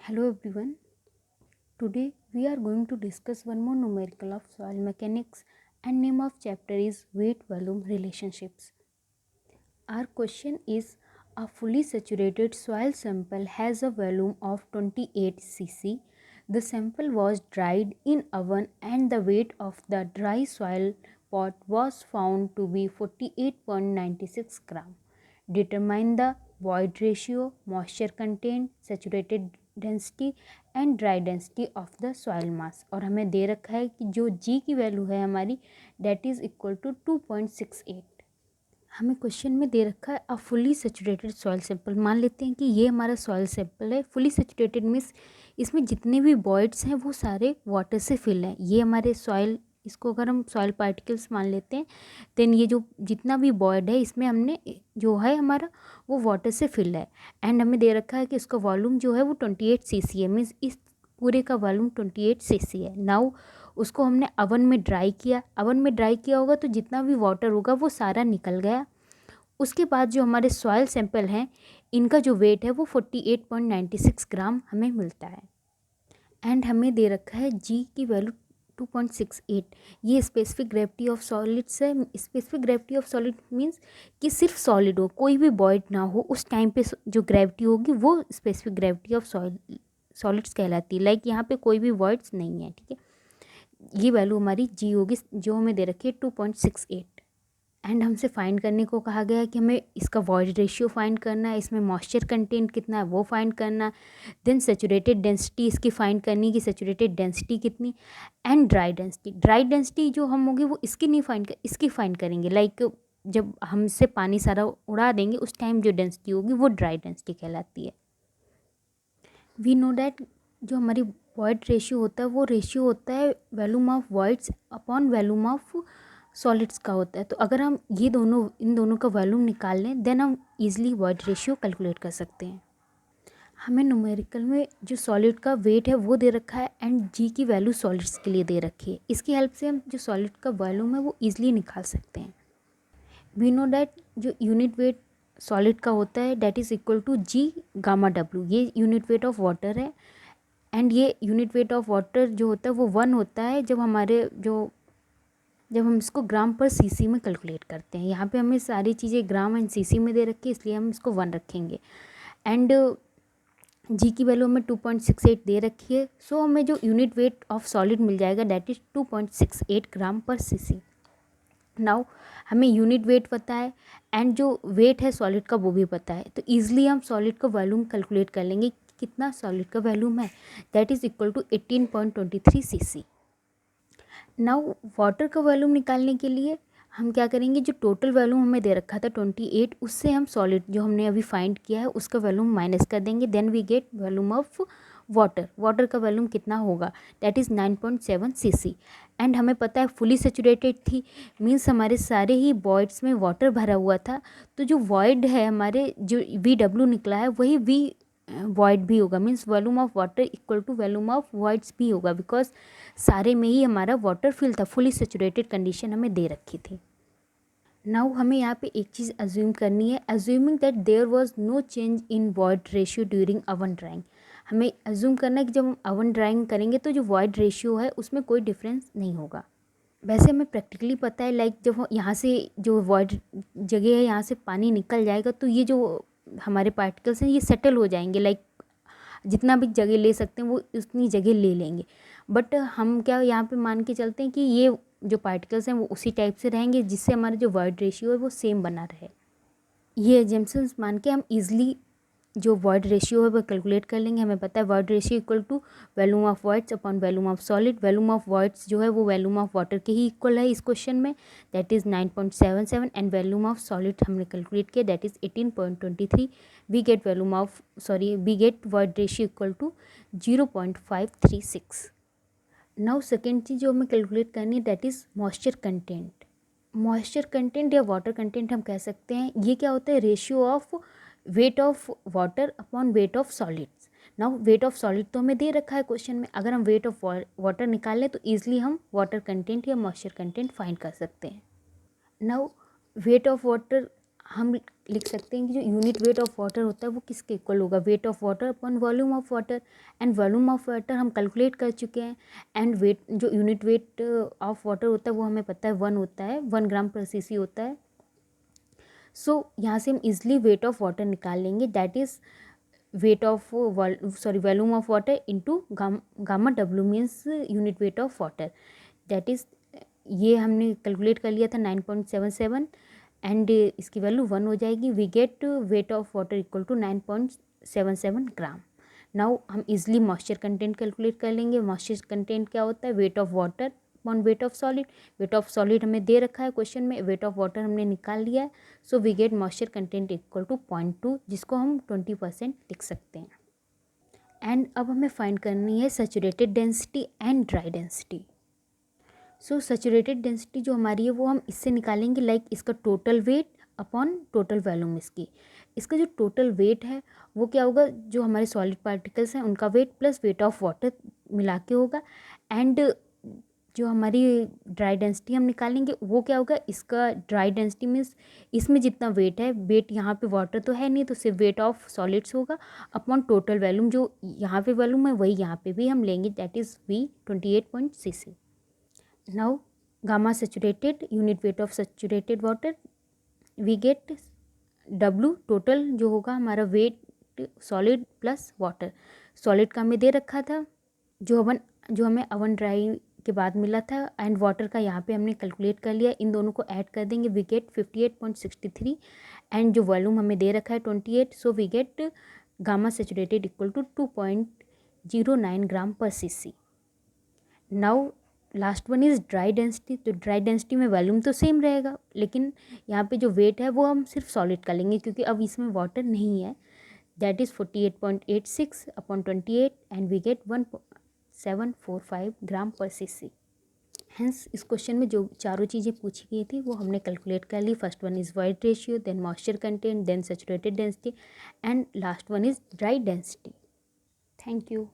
Hello everyone. Today we are going to discuss one more numerical of soil mechanics and name of chapter is weight volume relationships. Our question is a fully saturated soil sample has a volume of 28 cc. The sample was dried in oven and the weight of the dry soil pot was found to be 48.96 gram. Determine the void ratio, moisture content, saturated density and dry density of the soil मास। और हमें दे रखा है कि जो जी की value है हमारी डेट इज़ इक्वल टू 2.68। हमें क्वेश्चन में दे रखा है a fully saturated soil sample. मान लेते हैं कि ये हमारा सॉइल सैंपल है। फुली सेचुरेटेड मीन्स इसमें जितने भी वॉइड्स हैं वो सारे वाटर से फिल हैं। ये हमारे सॉइल, इसको अगर हम सॉइल पार्टिकल्स मान लेते हैं देन ये जो जितना भी वॉइड है इसमें हमने जो है हमारा वो वाटर से फिल है। एंड हमें दे रखा है कि इसका वॉल्यूम जो है वो 28 cc है। मीन्स इस पूरे का वॉल्यूम 28 cc है। नाउ उसको हमने अवन में ड्राई किया। अवन में ड्राई किया होगा तो जितना भी वाटर होगा वो सारा निकल गया। उसके बाद जो हमारे सॉइल सैंपल हैं इनका जो वेट है वो 48.96 ग्राम हमें मिलता है। एंड हमें दे रखा है जी की वैल्यू 2.68। ये स्पेसिफिक ग्रेविटी ऑफ सॉलिड्स है। Specific gravity of solid means कि सिर्फ सॉलिड हो, कोई भी बॉयड ना हो, उस टाइम पे जो ग्रेविटी होगी वो स्पेसिफिक ग्रेविटी ऑफ सॉलिड्स कहलाती है। लाइक यहाँ पे कोई भी वर्ड्स नहीं है, ठीक है। ये वैल्यू हमारी जी होगी जो हमें दे रखी है 2.68। एंड हमसे फाइंड करने को कहा गया है कि हमें इसका वॉइड रेशियो फाइंड करना है, इसमें मॉइस्चर कंटेंट कितना है वो फाइंड करना, देन सेचुरेटेड डेंसिटी इसकी फाइंड करनी कि सेचुरेटेड डेंसिटी कितनी, and dry density. Dry density जो हम होगी वो इसकी नहीं फाइंड इसकी फाइंड करेंगे। लाइक जब हमसे पानी सारा उड़ा देंगे उस टाइम जो डेंसिटी होगी वो ड्राई डेंसिटी कहलाती है। वी नो डैट जो हमारी वॉइड रेशियो होता है वो रेशियो होता है volume of voids upon volume of solids का होता है। तो अगर हम ये दोनों इन दोनों का वॉल्यूम निकाल लें देन हम इजीली वॉइड रेशियो कैलकुलेट कर सकते हैं। हमें न्यूमेरिकल में जो सॉलिड का वेट है वो दे रखा है एंड जी की वैल्यू सॉलिड्स के लिए दे रखी है। इसकी हेल्प से हम जो सॉलिड का वॉल्यूम है वो ईजिली निकाल सकते हैं। वी नो डैट जो यूनिट वेट सॉलिड का होता है that is equal to G gamma W. ये यूनिट वेट ऑफ वाटर है एंड ये यूनिट वेट ऑफ वाटर जो होता है वो 1 होता है जब हम इसको ग्राम पर सीसी में कैलकुलेट करते हैं। यहाँ पे हमें सारी चीज़ें ग्राम एंड सीसी में दे रखी है इसलिए हम इसको 1 रखेंगे। एंड जी की वैल्यू हमें 2.68 दे रखी है। सो हमें जो यूनिट वेट ऑफ सॉलिड मिल जाएगा that is 2.68 gram per cc. Now हमें यूनिट वेट पता है एंड जो वेट है सॉलिड का वो भी पता है, तो ईजिली हम सॉलिड का वॉल्यूम कैलकुलेट कर लेंगे कितना सॉलिड का वॉल्यूम है that is equal to 18.23 cc। Now water का वॉल्यूम निकालने के लिए हम क्या करेंगे, जो टोटल वॉल्यूम हमें दे रखा था 28 उससे हम सॉलिड जो हमने अभी फाइंड किया है उसका वॉल्यूम माइनस कर देंगे। Then we get volume of water का वॉल्यूम कितना होगा दैट इज़ 9.7 cc। एंड हमें पता है फुली सेचुरेटेड थी मीन्स हमारे सारे ही वॉइड्स में वाटर भरा हुआ था। तो जो वॉइड है हमारे जो VW निकला है वही V वॉइड भी होगा। Means volume of water equal to volume of voids भी होगा बिकॉज सारे में ही हमारा वाटर फिल था। फुली सेचुरेटेड कंडीशन हमें दे रखी थी। नाउ हमें यहाँ पे एक चीज़ अज्यूम करनी है, assuming that there was no change in void ratio during oven drying. हमें अज्यूम करना है कि जब हम अवन ड्राइंग करेंगे तो जो वॉइड रेशियो है उसमें कोई डिफरेंस नहीं होगा। वैसे हमें प्रैक्टिकली पता है लाइक जब यहाँ से जो वॉइड जगह है यहाँ से पानी निकल जाएगा तो ये जो हमारे पार्टिकल्स हैं ये सेटल हो जाएंगे। लाइक जितना भी जगह ले सकते हैं वो उतनी जगह ले लेंगे। बट हम क्या यहाँ पे मान के चलते हैं कि ये जो पार्टिकल्स हैं वो उसी टाइप से रहेंगे जिससे हमारा जो वॉइड रेशियो है वो सेम बना रहे। ये एजम्पशंस मान के हम इजली जो वॉइड रेशियो है वो कैलकुलेट कर लेंगे। हमें पता है void ratio equal to volume of voids upon volume of solid. Volume of voids जो है वो वॉल्यूम ऑफ वाटर के ही इक्वल है इस क्वेश्चन में that is 9.77 and volume of solid हमने कैलकुलेट किया that is 18.23। We get we get void ratio equal to 0.536। Now second चीज़ जो हमें कैलकुलेट करनी है that is moisture content. Moisture content या वाटर कंटेंट हम कह सकते हैं। ये क्या होता है, ratio of weight of water upon weight of solids. Now weight of solid तो हमें दे रखा है क्वेश्चन में, अगर हम वेट ऑफ वाटर निकाल लें तो ईजिली हम वाटर कंटेंट या मॉइस्चर कंटेंट फाइंड कर सकते हैं। नाउ वेट ऑफ वाटर हम लिख सकते हैं कि जो यूनिट वेट ऑफ वाटर होता है वो किसके इक्वल होगा, wait of water upon volume of water. And volume of water हम कैलकुलेट कर चुके हैं, एंड वेट जो यूनिट वेट ऑफ वाटर होता है वो हमें पता है 1 होता है, 1 ग्राम पर सीसी होता है। सो यहाँ से हम इजली वेट ऑफ वाटर निकाल लेंगे, that is weight of volume of water into gamma W means unit weight of water, that is ये हमने कैलकुलेट कर लिया था 9.77 एंड इसकी वैल्यू 1 हो जाएगी। We get weight of water equal to 9.77 gram. नाउ हम इजली मॉइस्चर कंटेंट कैलकुलेट कर लेंगे। मॉइस्चर कंटेंट क्या होता है, weight of water upon weight of solid. Weight of solid हमें दे रखा है क्वेश्चन में, वेट ऑफ वाटर हमने निकाल लिया है। So we get moisture content equal to 0.2, जिसको हम 20% लिख सकते हैं। एंड अब हमें फाइंड करनी है saturated density and dry density. So saturated density जो हमारी है वो हम इससे निकालेंगे, लाइक इसका total weight upon total volume. इसका जो टोटल वेट है वो क्या होगा, जो हमारे सॉलिड पार्टिकल्स हैं उनका weight plus wait of water मिला के होगा। एंड जो हमारी ड्राई डेंसिटी हम निकालेंगे वो क्या होगा, इसका ड्राई डेंसिटी मीन्स इसमें जितना वेट है, वेट यहाँ पे वाटर तो है नहीं तो सिर्फ वेट ऑफ सॉलिड्स होगा अपॉन टोटल वॉल्यूम, जो यहाँ पे वॉल्यूम है वही यहाँ पे भी हम लेंगे, that is V 28.cc। Now gamma saturated, unit weight of saturated water, we get W total जो होगा हमारा weight solid plus water. Solid का हमें दे रखा था जो हमें अवन ड्राई के बाद मिला था, एंड वाटर का यहाँ पे हमने कैलकुलेट कर लिया। इन दोनों को ऐड कर देंगे, वी गेट 58.63 एंड जो वॉल्यूम हमें दे रखा है 28। So we get gamma saturated equal to 2.09 gram per cc. Now last one is dry density. तो ड्राई डेंसिटी में वॉल्यूम तो सेम रहेगा, लेकिन यहाँ पे जो वेट है वो हम सिर्फ सॉलिड का लेंगे क्योंकि अब इसमें वाटर नहीं है, that is 48.86 upon 28 and we get 1745 gram per cc. Hence इस क्वेश्चन में जो चारों चीज़ें पूछी गई थी वो हमने कैलकुलेट कर ली। First one is void ratio, then moisture content, then saturated density and last one is dry density. Thank you.